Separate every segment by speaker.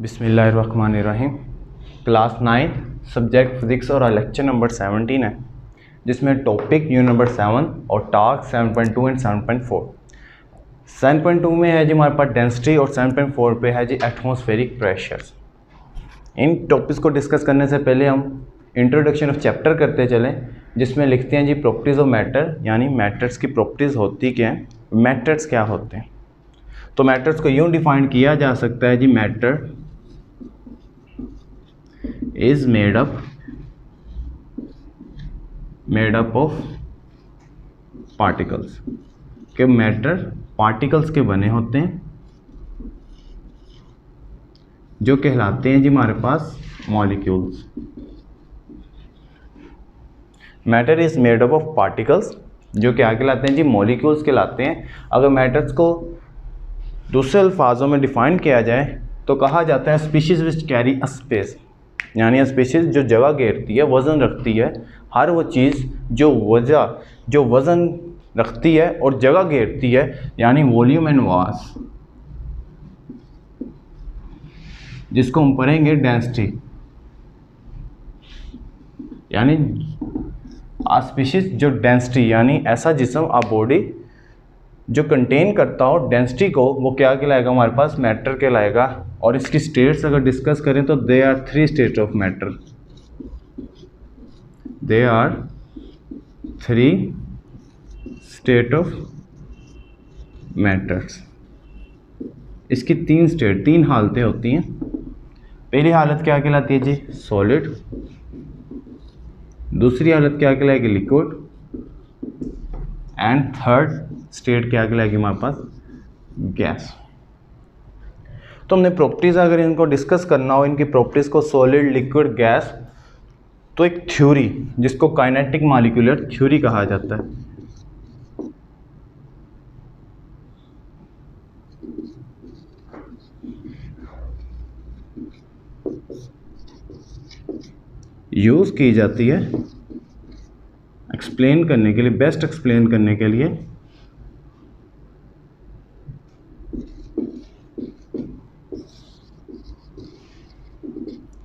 Speaker 1: बिस्मिल्लाहिर्रहमानिर्रहीम। Class 9 subject physics और lecture number 17 है, जिसमें टॉपिक यूनिट नंबर 7 और टास्क 7.2 एंड 7.4। 7.2 में है जी हमारे पास डेंसिटी और 7.4 पे है जी एटमॉस्फेरिक प्रेशर्स। इन टॉपिक्स को डिस्कस करने से पहले हम इंट्रोडक्शन ऑफ चैप्टर करते चलें, जिसमें लिखते हैं जी प्रॉपर्टीज़ ऑफ मैटर, यानी मैटर्स की प्रॉपर्टीज़ होती क्या हैं, मैटर्स क्या होते हैं। तो मैटर्स को यूँ डिफाइन किया जा सकता है जी, matter is made up of particles। के मैटर पार्टिकल्स के बने होते हैं, जो कहलाते हैं जी हमारे पास molecules. Matter is made up of particles, जो क्या कहलाते हैं जी, मॉलिक्यूल्स कहलाते हैं। अगर मैटर्स को दूसरे अल्फाजों में डिफाइन किया जाए तो कहा जाता है species which carry a space, यानी स्पीशीज जो जगह घेरती है, वज़न रखती है। हर वो चीज़ जो वज़न रखती है और जगह घेरती है, यानी वॉल्यूम एंड मास, जिसको हम पढ़ेंगे डेंसिटी। यानी स्पीशीज जो डेंसिटी, यानी ऐसा जिस्म, आ बॉडी जो कंटेन करता हो डेंसिटी को, वो क्या कहलाएगा हमारे पास, मैटर कहलाएगा। और इसकी स्टेट्स अगर डिस्कस करें तो they are 3 state of matter. They are 3 state of matters. इसकी 3 हालतें होती हैं। पहली हालत क्या कहलाती है जी, सॉलिड। दूसरी हालत क्या कहलाएगी, लिक्विड। एंड थर्ड स्टेट क्या कहलाएगी हमारे पास, गैस। तो हमने प्रॉपर्टीज़ अगर इनको डिस्कस करना हो, इनकी प्रॉपर्टीज़ को, सॉलिड, लिक्विड, गैस, तो एक थ्योरी जिसको काइनेटिक मॉलिक्यूलर थ्योरी कहा जाता है। यूज़ की जाती है एक्सप्लेन करने के लिए, बेस्ट एक्सप्लेन करने के लिए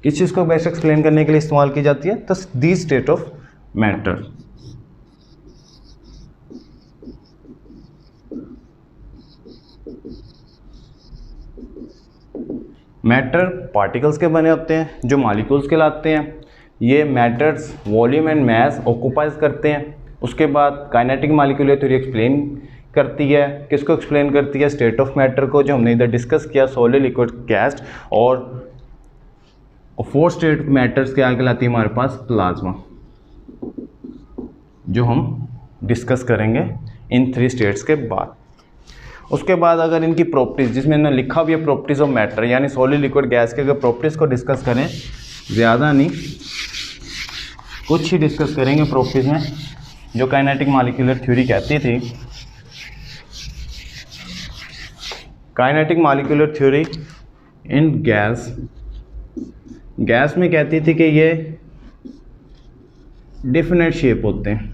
Speaker 1: किस चीज़ को बेस्ट एक्सप्लेन करने के लिए इस्तेमाल की जाती है, तो दी state of matter. Matter particles के बने होते हैं, जो मॉलिक्यूल्स कहलाते हैं। ये matters volume and mass occupies करते हैं। उसके बाद काइनेटिक मॉलिक्यूलर थ्योरी एक्सप्लेन करती है, किसको एक्सप्लेन करती है, स्टेट ऑफ मैटर को, जो हमने इधर डिस्कस किया, सॉलिड, लिक्विड, गैस। और 4 स्टेट मैटर्स क्या कहलाती है हमारे पास, प्लाज्मा, जो हम डिस्कस करेंगे इन 3 स्टेट्स के बाद। उसके बाद अगर इनकी प्रॉपर्टीज़, जिसमें इन्होंने लिखा भी है प्रॉपर्टीज़ ऑफ मैटर, यानी सॉलिड, लिक्विड, गैस के अगर प्रॉपर्टीज़ को डिस्कस करें, ज़्यादा नहीं कुछ ही डिस्कस करेंगे प्रॉपर्टीज़ में, जो काइनेटिक मॉलिक्यूलर थ्योरी कहती थी। काइनेटिक मॉलिक्यूलर थ्योरी इन गैस में कहती थी कि ये डेफिनेट शेप होते हैं।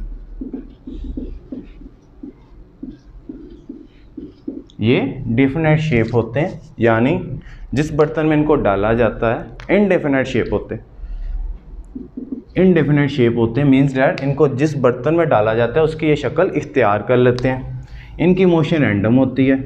Speaker 1: ये डेफिनेट शेप होते हैं, यानी जिस बर्तन में इनको डाला जाता है, इनडेफिनेट शेप होते हैं। इनडेफिनेट शेप होते हैं मीन्स डैट इनको जिस बर्तन में डाला जाता है उसकी ये शक्ल इख्तियार कर लेते हैं। इनकी मोशन रैंडम होती है।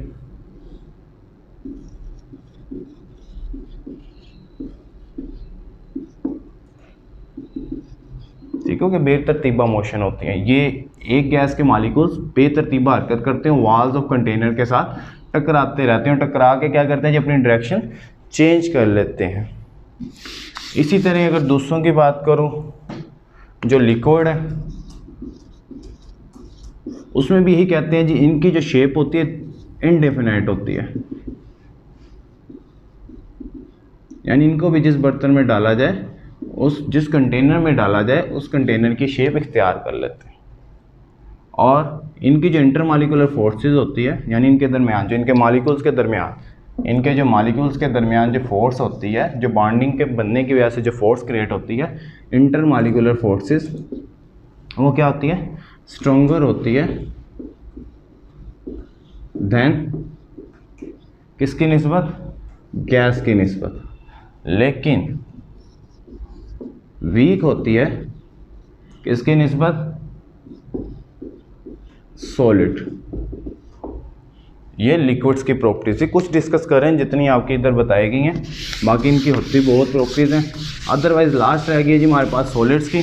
Speaker 1: ठीक है, कि बेतरतीबा मोशन होती है। ये एक गैस के मॉलिक्यूल्स बेतरतीबा हरकत करते हैं, वॉल्स ऑफ कंटेनर के साथ टकराते रहते हैं। टकरा के क्या करते हैं जी, अपनी डायरेक्शन चेंज कर लेते हैं। इसी तरह अगर दूसरों की बात करूं, जो लिक्विड है, उसमें भी यही कहते हैं जी, इनकी जो शेप होती है इनडेफिनाइट होती है, यानी इनको भी जिस बर्तन में डाला जाए, जिस कंटेनर में डाला जाए, उस कंटेनर की शेप इख्तियार कर लेते हैं। और इनकी जो इंटरमॉलिक्यूलर फोर्सेस होती है, यानी इनके दरमियान, जो इनके मॉलिक्यूल्स के दरमियान जो फोर्स होती है, जो बॉन्डिंग के बनने की वजह से जो फोर्स क्रिएट होती है, इंटरमॉलिक्यूलर फोर्सेस, वो क्या होती है, स्ट्रोंगर होती है देन किसकी निस्बत, गैस की निस्बत। लेकिन वीक होती है किसकी निस्बत, सॉलिड। ये लिक्विड्स की प्रॉपर्टीज है, कुछ डिस्कस कर रहे हैं जितनी आपकी इधर बताई गई हैं, बाकी इनकी होती बहुत प्रॉपर्टीज हैं। अदरवाइज लास्ट रह गई है जी हमारे पास सॉलिड्स की।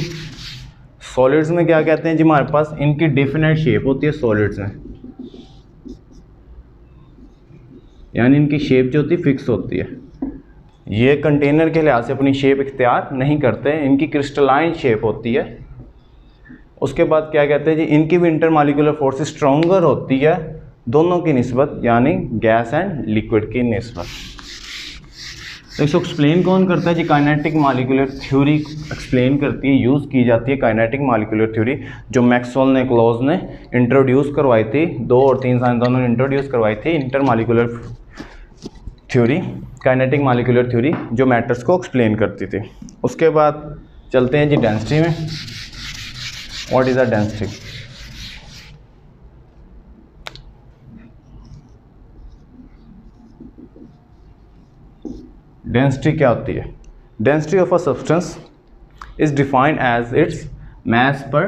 Speaker 1: सॉलिड्स में क्या कहते हैं जी, हमारे पास इनकी डेफिनेट शेप होती है सॉलिड्स में, यानी इनकी शेप जो होती है फिक्स होती है। ये कंटेनर के लिहाज से अपनी शेप इख्तियार नहीं करते, इनकी क्रिस्टलाइन शेप होती है। उसके बाद क्या कहते हैं जी, इनकी भी इंटरमॉलिक्यूलर फोर्स स्ट्रॉन्गर होती है दोनों की निस्बत, यानी गैस एंड लिक्विड की निस्बत। तो इसको एक्सप्लेन कौन करता है जी, काइनेटिक मॉलिक्यूलर थ्योरी एक्सप्लेन करती है, यूज़ की जाती है काइनेटिक मॉलिक्यूलर थ्योरी, जो मैक्सवेल ने क्लॉज ने इंट्रोड्यूस करवाई थी, 2 और 3 साइंसदानों ने इंट्रोड्यूस करवाई थी intermolecular theory, kinetic molecular theory, जो मैटर्स को एक्सप्लेन करती थी। उसके बाद चलते हैं जी डेंसिटी में। What is a density? Density क्या होती है? Density of a substance is defined as its mass per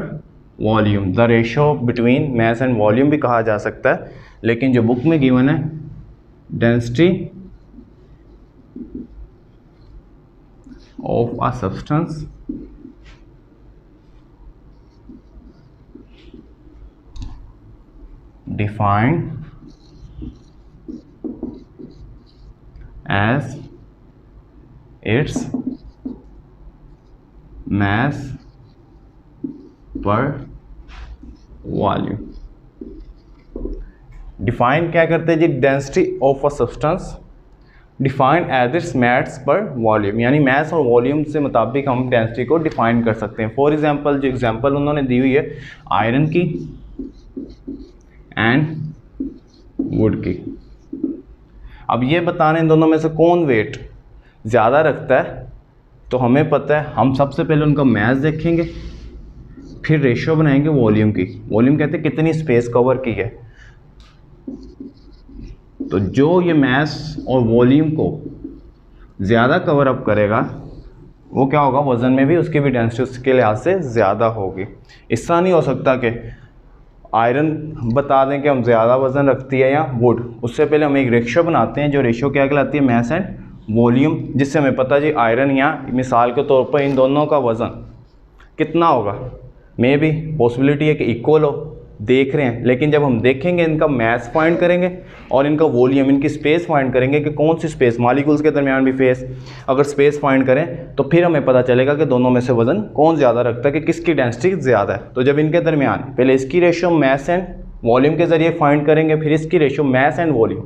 Speaker 1: volume. The ratio between mass and volume भी कहा जा सकता है, लेकिन जो बुक में गिवन है density of a substance defined as its mass per volume. Define क्या करते हैं जी, density of a substance defined as its mass per volume, यानी मास और वॉल्यूम से मुताबिक हम डेंसिटी को डिफाइन कर सकते हैं। फॉर एग्जांपल, जो एग्जांपल उन्होंने दी हुई है आयरन की एंड वुड की। अब ये बताने इन दोनों में से कौन वेट ज़्यादा रखता है, तो हमें पता है, हम सबसे पहले उनका मास देखेंगे, फिर रेशियो बनाएंगे वॉल्यूम की। वॉल्यूम कहते हैं कितनी स्पेस कवर की है। तो जो ये मास और वॉल्यूम को ज़्यादा कवर अप करेगा वो क्या होगा, वज़न में भी उसकी भी डेंसिटी उसके लिहाज से ज़्यादा होगी। इस तरह नहीं हो सकता कि आयरन बता दें कि हम ज़्यादा वज़न रखती है या वुड। उससे पहले हम एक रेशियो बनाते हैं, जो रेशियो क्या कहलाती है, मास एंड वॉल्यूम, जिससे हमें पता जी आयरन या मिसाल के तौर पर इन दोनों का वज़न कितना होगा। मे भी पॉसिबिलिटी है कि इक्वल हो, देख रहे हैं, लेकिन जब हम देखेंगे इनका मास फाइंड करेंगे और इनका वॉल्यूम, इनकी स्पेस फाइंड करेंगे कि कौन सी स्पेस, मॉलिक्यूल्स के दरमियान भी फेस अगर स्पेस फाइंड करें, तो फिर हमें पता चलेगा कि दोनों में से वज़न कौन ज़्यादा रखता है, कि किसकी डेंसिटी ज़्यादा है। तो जब इनके दरमियान पहले इसकी रेशियो मास एंड वॉल्यूम के ज़रिए फाइंड करेंगे, फिर इसकी रेशियो मास एंड वॉल्यूम।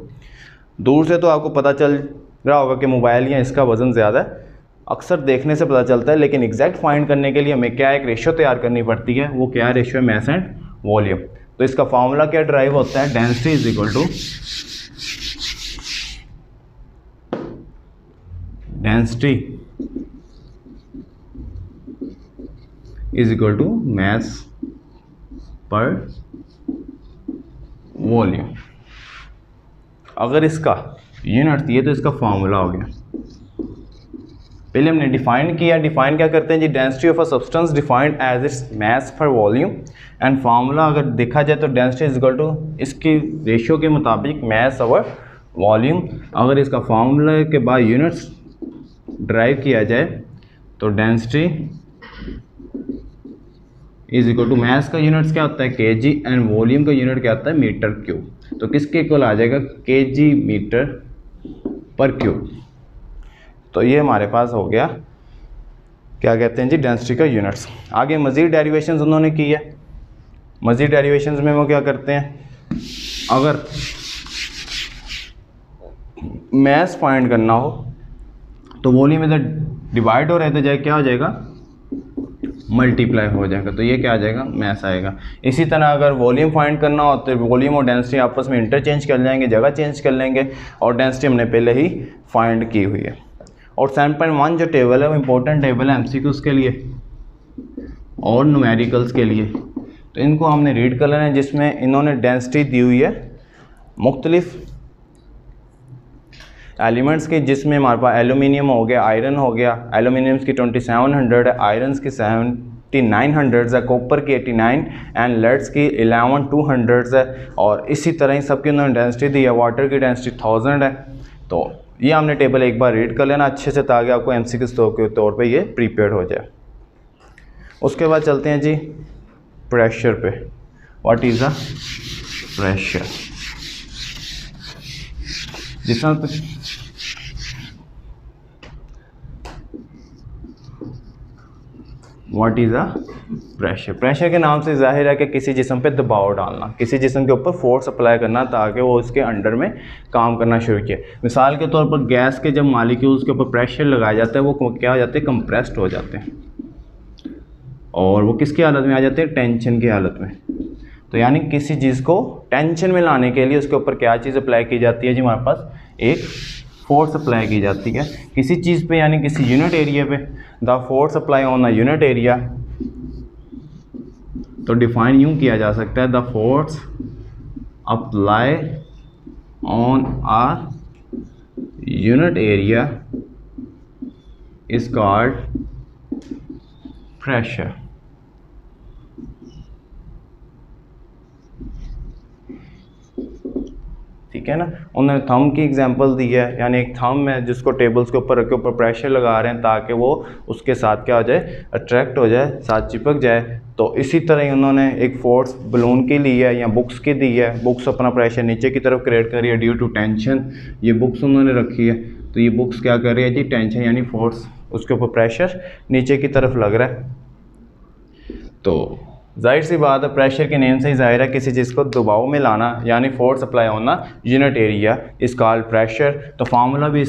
Speaker 1: दूर से तो आपको पता चल रहा होगा कि मोबाइल या इसका वज़न ज़्यादा है, अक्सर देखने से पता चलता है, लेकिन एग्जैक्ट फाइंड करने के लिए हमें क्या एक रेशियो तैयार करनी पड़ती है। वो क्या रेशियो है, मास एंड वॉल्यूम। तो इसका फार्मूला क्या ड्राइव होता है, density is equal to mass per volume. अगर इसका यूनिट दिए तो इसका फार्मूला हो गया। पहले हमने डिफाइन किया, डिफाइन क्या करते हैं जी, density of a substance defined as its mass per volume, and formula अगर देखा जाए तो डेंसिटी इज इक्वल टू इसकी रेशियो के मुताबिक मास ओवर वॉल्यूम। अगर इसका फार्मूला के बाद यूनिट्स ड्राइव किया जाए तो density is equal to mass का यूनिट्स क्या होता है, केजी, एंड वॉल्यूम का यूनिट क्या होता है, मीटर क्यूब। तो किसके इक्वल आ जाएगा, केजी मीटर पर क्यूब। तो ये हमारे पास हो गया, क्या कहते हैं जी, डेंसिटी का यूनिट्स। आगे मज़ीद डेरिवेशंस उन्होंने की है। मज़ीद डेरिवेशंस में वो क्या करते हैं, अगर मास फाइंड करना हो तो वॉल्यूम इधर डिवाइड हो रहे तो जाए क्या हो जाएगा, मल्टीप्लाई हो जाएगा। तो ये क्या आ जाएगा, मास आएगा। इसी तरह अगर वॉल्यूम फाइंड करना हो तो वॉल्यूम और डेंसिटी आपस में इंटरचेंज कर जाएंगे, जगह चेंज कर लेंगे, और डेंसिटी हमने पहले ही फाइंड की हुई है। और 7.1 जो टेबल है वो इम्पोर्टेंट टेबल है एमसीक्यूज़ के लिए और न्यूमेरिकल्स के लिए। तो इनको हमने रीड कर लेना है, जिसमें इन्होंने डेंसिटी दी हुई है मुख्तलिफ एलिमेंट्स के जिसमें हमारे पास एलुमिनियम हो गया, आयरन हो गया, एलुमिनियम की 2700 है, आयरन की 7900 है, कॉपर की 89 एंड लेड्स की 11200 है। और इसी तरह ही सबकी उन्होंने डेंसिटी दी है, वाटर की डेंसिटी 1000 है। तो ये हमने टेबल एक बार रीड कर लेना अच्छे से ताकि आपको MCQ के तौर पे ये प्रिपेयर हो जाए। उसके बाद चलते हैं जी प्रेशर पे। What is the pressure? जितना what is the pressure? Pressure के नाम से जाहिर है कि किसी जिस्म पे दबाव डालना, किसी जिस्म के ऊपर फोर्स अप्लाई करना ताकि वो उसके अंडर में काम करना शुरू किए। मिसाल के तौर पर गैस के जब मालिक्यूल्स के ऊपर प्रेशर लगाया जाता है वो क्या हो जाते हैं? कंप्रेस्ड हो जाते हैं। और वो किसकी हालत में आ जाते हैं? टेंशन की हालत में। तो यानी किसी चीज़ को टेंशन में लाने के लिए उसके ऊपर क्या चीज़ अप्लाई की जाती है जी? हमारे पास एक फोर्स अप्लाई की जाती है किसी चीज़ पे, यानी किसी यूनिट एरिया पे। The force apply on the unit area, तो डिफाइन यूँ किया जा सकता है, the force apply on a unit area is called pressure. ठीक है ना। उन्होंने थंब की एग्जांपल दी है, यानी एक थंब है जिसको टेबल्स के ऊपर रख के ऊपर प्रेशर लगा रहे हैं ताकि वो उसके साथ क्या हो जाए? अट्रैक्ट हो जाए, साथ चिपक जाए। तो इसी तरह ही उन्होंने एक फोर्स बलून की ली है या बुक्स की दी है। बुक्स अपना प्रेशर नीचे की तरफ क्रिएट कर रही है ड्यू टू टेंशन। ये बुक्स उन्होंने रखी है, तो ये बुक्स क्या कर रही है जी? टेंशन यानी फोर्स, उसके ऊपर प्रेशर नीचे की तरफ लग रहा है। तो जाहिर सी बात है, प्रेशर के नेम से ही जाहिर है किसी चीज़ को दबाव में लाना, यानी फोर्स अप्लाई होना unit area is called pressure. तो फार्मूला भी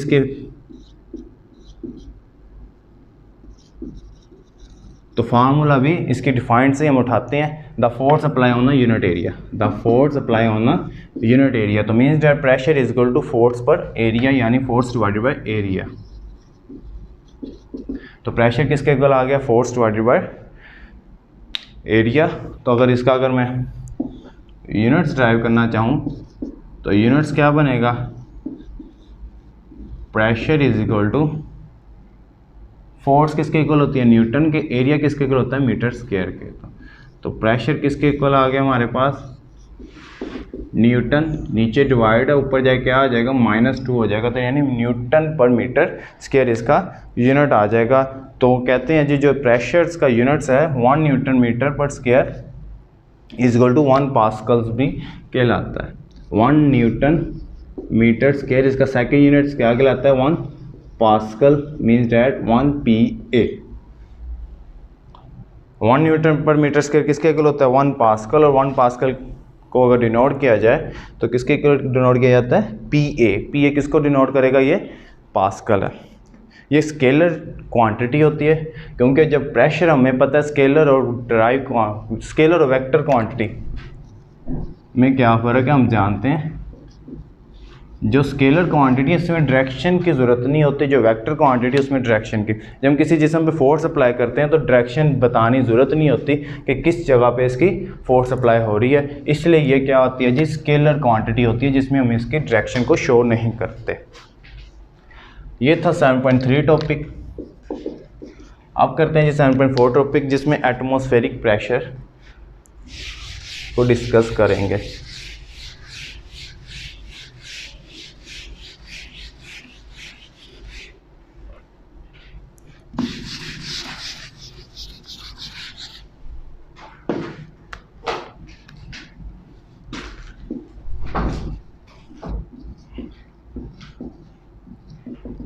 Speaker 1: इसके डिफाइंड से हम उठाते हैं, the force apply on unit area, the force apply on unit area. तो means that pressure is equal to force per area, यानी फोर्स डिवाइडेड बाय एरिया। तो प्रेशर किसके इक्वल आ गया? Force divided by area. तो अगर मैं units drive करना चाहूँ तो यूनिट्स क्या बनेगा? Pressure is equal to force किसके इक्वल होती है? न्यूटन के। एरिया किसके इक्वल होता है? मीटर स्क्वायर के। तो प्रेशर किसके इक्वल आ गया हमारे पास? न्यूटन। नीचे डिवाइड है, ऊपर जाके क्या आ जाएगा? -2 हो जाएगा। तो यानी न्यूटन पर मीटर स्क्वायर इसका यूनिट आ जाएगा। तो कहते हैं जी जो प्रेशर्स का यूनिट्स है 1 newton metre per square is equal to 1 pascals भी कहलाता है। 1 न्यूटन मीटर स्क्वायर इसका सेकेंड यूनिट क्या कहलाता है? 1 pascal, means that 1 PA। 1 newton per metre square किसके इक्वल होता है? 1 पास्कल। और 1 पास्कल को अगर डिनोट किया जाए तो किसके इक्वल डिनोट किया जाता है? PA। PA किसको डिनोट करेगा? ये पास्कल है। ये स्केलर क्वांटिटी होती है, क्योंकि जब प्रेशर हमें पता है स्केलर और वेक्टर क्वांटिटी में क्या फ़र्क है हम जानते हैं। जो स्केलर क्वांटिटी है इसमें डायरेक्शन की ज़रूरत नहीं होती, जो वेक्टर क्वांटिटी है उसमें डायरेक्शन की। जब हम किसी जिस्म पे फोर्स अप्लाई करते हैं तो डायरेक्शन बताने ज़रूरत नहीं होती कि किस जगह पे इसकी फोर्स अप्लाई हो रही है, इसलिए ये क्या होती है जी? स्केलर क्वांटिटी होती है जिसमें हम इसकी डायरेक्शन को शो नहीं करते। ये था 7.3 टॉपिक। अब करते हैं जी 7.4 टॉपिक, जिसमें एटमॉस्फेरिक प्रेशर को डिस्कस करेंगे।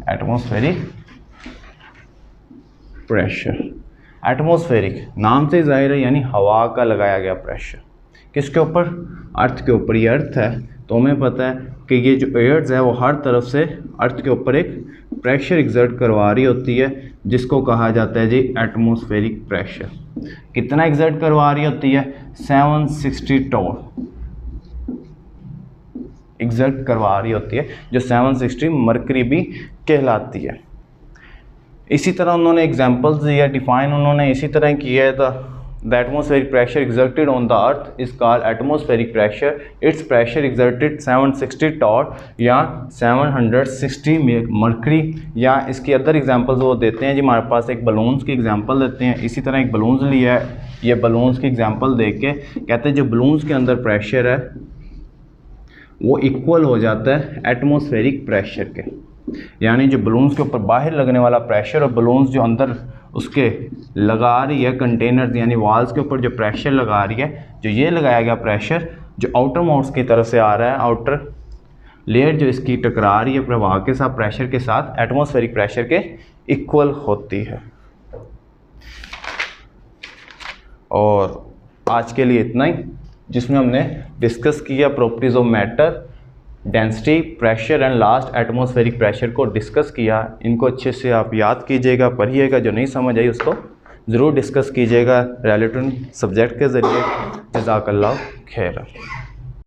Speaker 1: Atmospheric pressure. एटमॉस्फेरिक नाम से जाहिर है यानी हवा का लगाया गया प्रेशर। किसके ऊपर? अर्थ के ऊपर। ये अर्थ है तो हमें पता है कि ये जो एयर्स है वो हर तरफ से अर्थ के ऊपर एक प्रेशर एग्जर्ट करवा रही होती है, जिसको कहा जाता है जी एटमॉस्फेरिक प्रेशर। कितना एग्जर्ट करवा रही होती है? 760 टॉन एग्जर्ट करवा रही होती है, जो 760 मरकरी भी कहलाती है। इसी तरह उन्होंने एग्जांपल्स दिया, डिफाइन उन्होंने इसी तरह किया था। the atmospheric pressure exerted on the earth is called atmospheric pressure. Its pressure exerted 760 taught या 760 मर्करी। या इसकी अदर एग्जांपल्स वो देते हैं जी, हमारे पास एक बलून्स की एग्जांपल देते हैं। इसी तरह एक बलून्स लिया है, ये बलून्स की एग्जांपल दे के कहते हैं जो बलून्स के अंदर प्रेशर है वो इक्वल हो जाता है एटमॉस्फेरिक प्रेशर के, यानी जो बलून्स के ऊपर बाहर लगने वाला प्रेशर और बलून्स जो अंदर उसके लगा रही है कंटेनर्स यानी वॉल्स के ऊपर जो प्रेशर लगा रही है, जो ये लगाया गया प्रेशर जो आउटर मोड्स की तरफ से आ रहा है, आउटर लेयर जो इसकी टकरा रही है प्रवाह के साथ प्रेशर के साथ एटमॉस्फेरिक प्रेशर के इक्वल होती है। और आज के लिए इतना ही, जिसमें हमने डिस्कस किया properties of matter, density, pressure and last atmospheric pressure को डिस्कस किया। इनको अच्छे से आप याद कीजिएगा, पढ़िएगा, जो नहीं समझ आई उसको ज़रूर डिस्कस कीजिएगा रिलेटेड सब्जेक्ट के ज़रिए। जज़ाकल्लाह खैर।